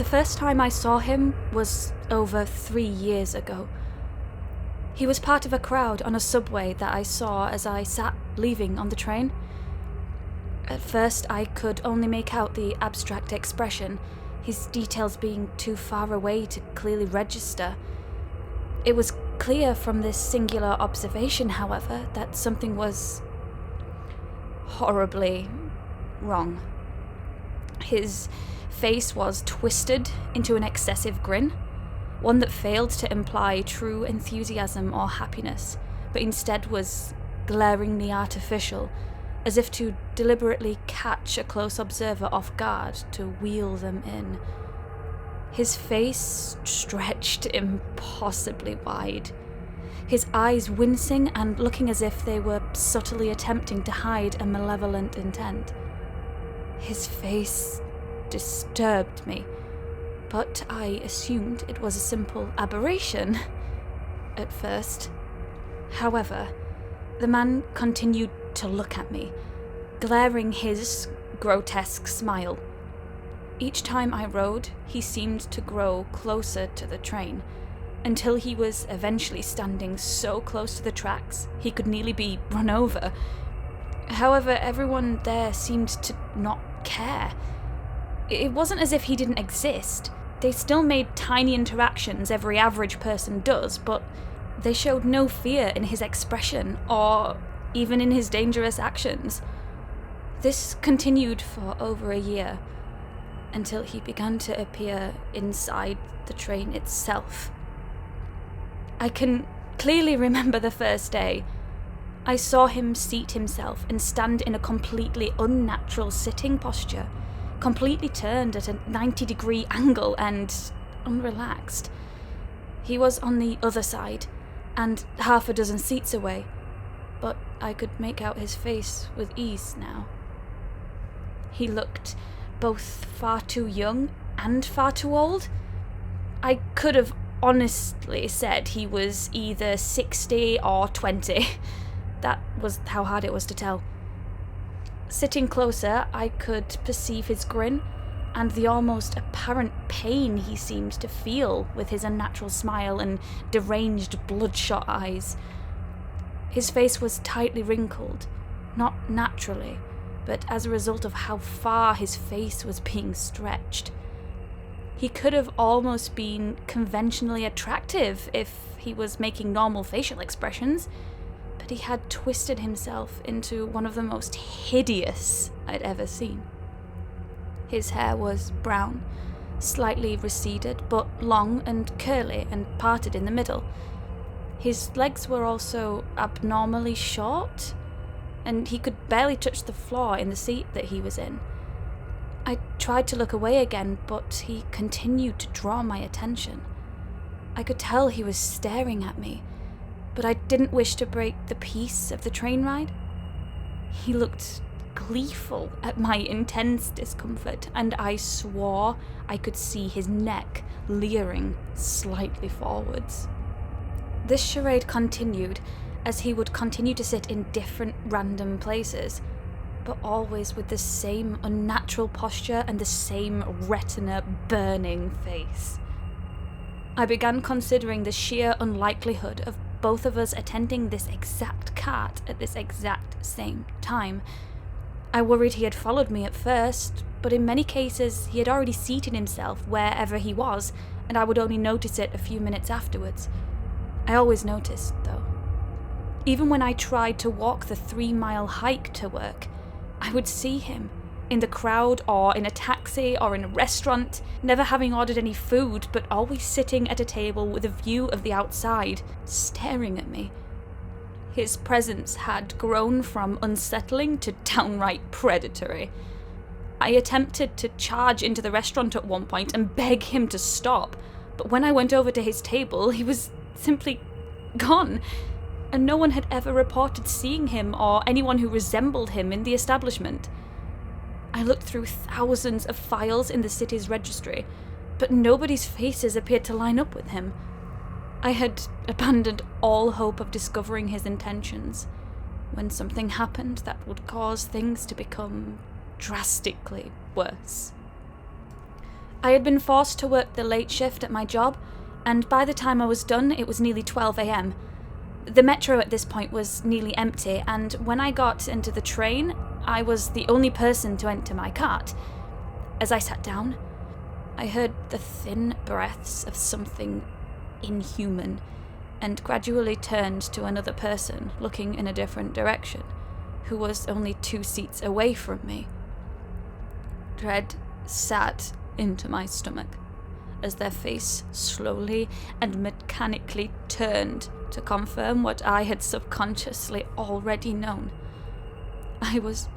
The first time I saw him was over 3 years ago. He was part of a crowd on a subway that I saw as I sat leaving on the train. At first, I could only make out the abstract expression, his details being too far away to clearly register. It was clear from this singular observation, however, that something was horribly wrong. His face was twisted into an excessive grin, one that failed to imply true enthusiasm or happiness, but instead was glaringly artificial, as if to deliberately catch a close observer off guard to wheel them in. His face stretched impossibly wide, his eyes wincing and looking as if they were subtly attempting to hide a malevolent intent. His face disturbed me, but I assumed it was a simple aberration at first. However, the man continued to look at me, glaring his grotesque smile. Each time I rode, he seemed to grow closer to the train, until he was eventually standing so close to the tracks he could nearly be run over. However, everyone there seemed to not care. It wasn't as if he didn't exist. They still made tiny interactions every average person does, but they showed no fear in his expression or even in his dangerous actions. This continued for over a year, until he began to appear inside the train itself. I can clearly remember the first day. I saw him seat himself and stand in a completely unnatural sitting posture, completely turned at a 90-degree angle and unrelaxed. He was on the other side, and half a dozen seats away, but I could make out his face with ease now. He looked both far too young and far too old. I could have honestly said he was either 60 or 20. That was how hard it was to tell. Sitting closer, I could perceive his grin and the almost apparent pain he seemed to feel with his unnatural smile and deranged bloodshot eyes. His face was tightly wrinkled, not naturally, but as a result of how far his face was being stretched. He could have almost been conventionally attractive if he was making normal facial expressions, but he had twisted himself into one of the most hideous I'd ever seen. His hair was brown, slightly receded, but long and curly and parted in the middle. His legs were also abnormally short, and he could barely touch the floor in the seat that he was in. I tried to look away again, but he continued to draw my attention. I could tell he was staring at me, but I didn't wish to break the peace of the train ride. He looked gleeful at my intense discomfort, and I swore I could see his neck leering slightly forwards. This charade continued, as he would continue to sit in different random places, but always with the same unnatural posture and the same retina-burning face. I began considering the sheer unlikelihood of both of us attending this exact cart at this exact same time. I worried he had followed me at first, but in many cases he had already seated himself wherever he was, and I would only notice it a few minutes afterwards. I always noticed, though. Even when I tried to walk the 3-mile hike to work, I would see him, in the crowd or in a taxi or in a restaurant, never having ordered any food, but always sitting at a table with a view of the outside, staring at me. His presence had grown from unsettling to downright predatory. I attempted to charge into the restaurant at one point and beg him to stop, but when I went over to his table, he was simply gone, and no one had ever reported seeing him or anyone who resembled him in the establishment. I looked through thousands of files in the city's registry, but nobody's faces appeared to line up with him. I had abandoned all hope of discovering his intentions, when something happened that would cause things to become drastically worse. I had been forced to work the late shift at my job, and by the time I was done, it was nearly 12 a.m. The metro at this point was nearly empty, and when I got into the train, I was the only person to enter my cart. As I sat down, I heard the thin breaths of something inhuman, and gradually turned to another person, looking in a different direction, who was only 2 seats away from me. Dread sat into my stomach as their face slowly and mechanically turned to confirm what I had subconsciously already known. I was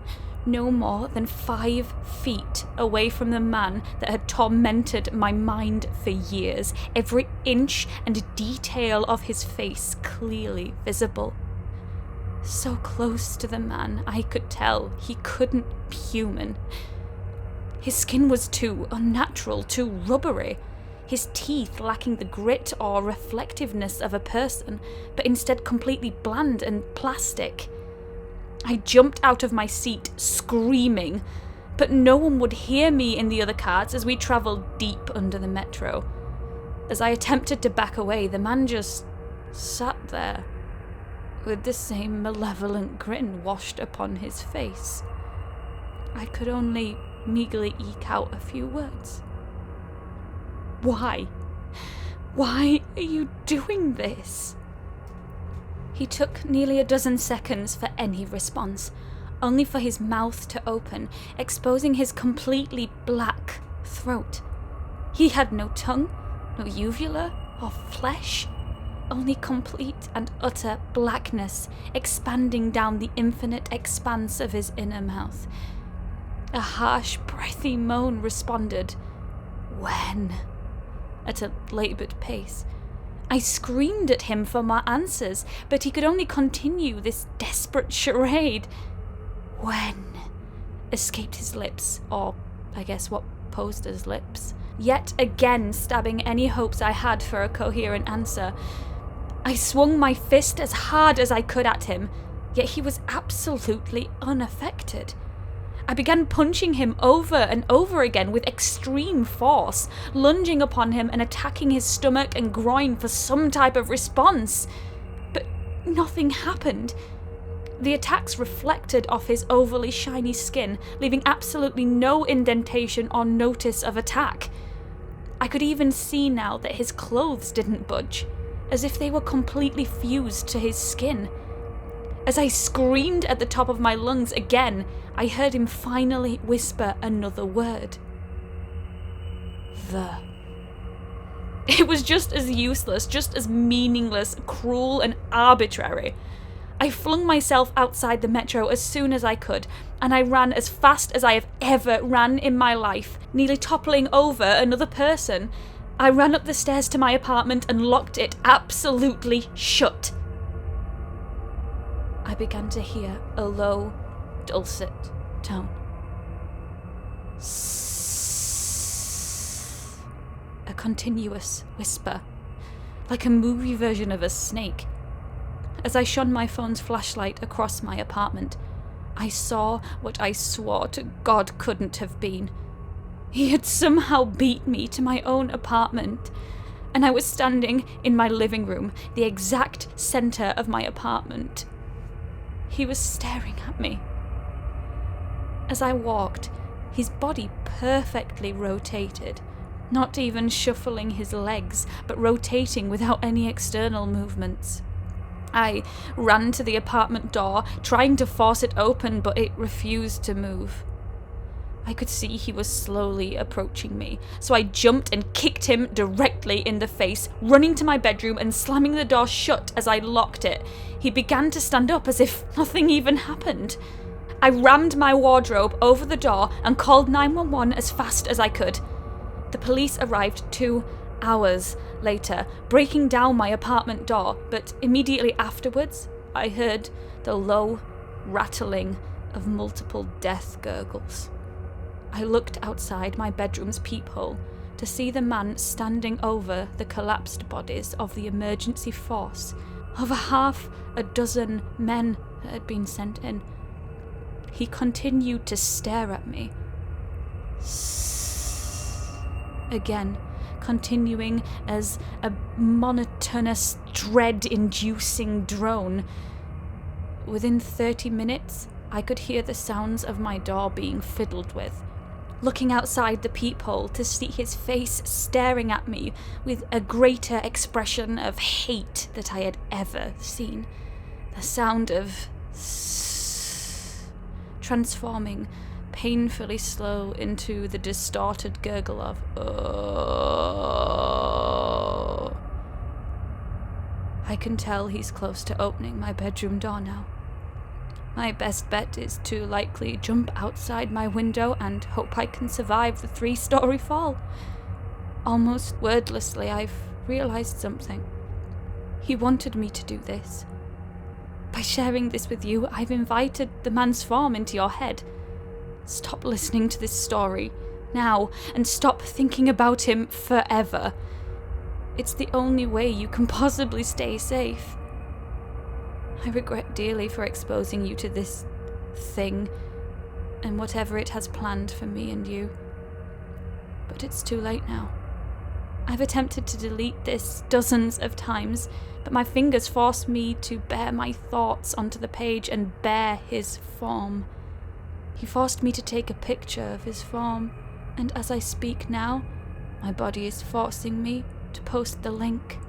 no more than 5 feet away from the man that had tormented my mind for years, every inch and detail of his face clearly visible. So close to the man, I could tell he couldn't be human. His skin was too unnatural, too rubbery. His teeth lacking the grit or reflectiveness of a person, but instead completely bland and plastic. I jumped out of my seat, screaming, but no one would hear me in the other carts as we travelled deep under the metro. As I attempted to back away, the man just sat there, with the same malevolent grin washed upon his face. I could only meagerly eke out a few words. Why? Why are you doing this? He took nearly a dozen seconds for any response, only for his mouth to open, exposing his completely black throat. He had no tongue, no uvula or flesh, only complete and utter blackness expanding down the infinite expanse of his inner mouth. A harsh, breathy moan responded, "When?" at a laboured pace. I screamed at him for more answers, but he could only continue this desperate charade. "When?" escaped his lips, or I guess what posed as lips, yet again stabbing any hopes I had for a coherent answer. I swung my fist as hard as I could at him, yet he was absolutely unaffected. I began punching him over and over again with extreme force, lunging upon him and attacking his stomach and groin for some type of response. But nothing happened. The attacks reflected off his overly shiny skin, leaving absolutely no indentation or notice of attack. I could even see now that his clothes didn't budge, as if they were completely fused to his skin. As I screamed at the top of my lungs again, I heard him finally whisper another word. "The." It was just as useless, just as meaningless, cruel, and arbitrary. I flung myself outside the metro as soon as I could, and I ran as fast as I have ever ran in my life, nearly toppling over another person. I ran up the stairs to my apartment and locked it absolutely shut. I began to hear a low, dulcet tone. "Sssss." A continuous whisper, like a movie version of a snake. As I shone my phone's flashlight across my apartment, I saw what I swore to God couldn't have been. He had somehow beat me to my own apartment, and I was standing in my living room, the exact center of my apartment. He was staring at me. As I walked, his body perfectly rotated, not even shuffling his legs, but rotating without any external movements. I ran to the apartment door, trying to force it open, but it refused to move. I could see he was slowly approaching me, so I jumped and kicked him directly in the face, running to my bedroom and slamming the door shut as I locked it. He began to stand up as if nothing even happened. I rammed my wardrobe over the door and called 911 as fast as I could. The police arrived 2 hours later, breaking down my apartment door, but immediately afterwards, I heard the low rattling of multiple death gurgles. I looked outside my bedroom's peephole to see the man standing over the collapsed bodies of the emergency force. Over half a dozen men had been sent in. He continued to stare at me. again, continuing as a monotonous, dread-inducing drone. Within 30 minutes, I could hear the sounds of my door being fiddled with. Looking outside the peephole to see his face staring at me with a greater expression of hate that I had ever seen. The sound of transforming painfully slow into the distorted gurgle of oh. I can tell he's close to opening my bedroom door now. My best bet is to likely jump outside my window and hope I can survive the 3-story fall. Almost wordlessly, I've realized something. He wanted me to do this. By sharing this with you, I've invited the man's form into your head. Stop listening to this story now and stop thinking about him forever. It's the only way you can possibly stay safe. I regret dearly for exposing you to this thing and whatever it has planned for me and you. But it's too late now. I've attempted to delete this dozens of times, but my fingers force me to bear my thoughts onto the page and bear his form. He forced me to take a picture of his form, and as I speak now, my body is forcing me to post the link.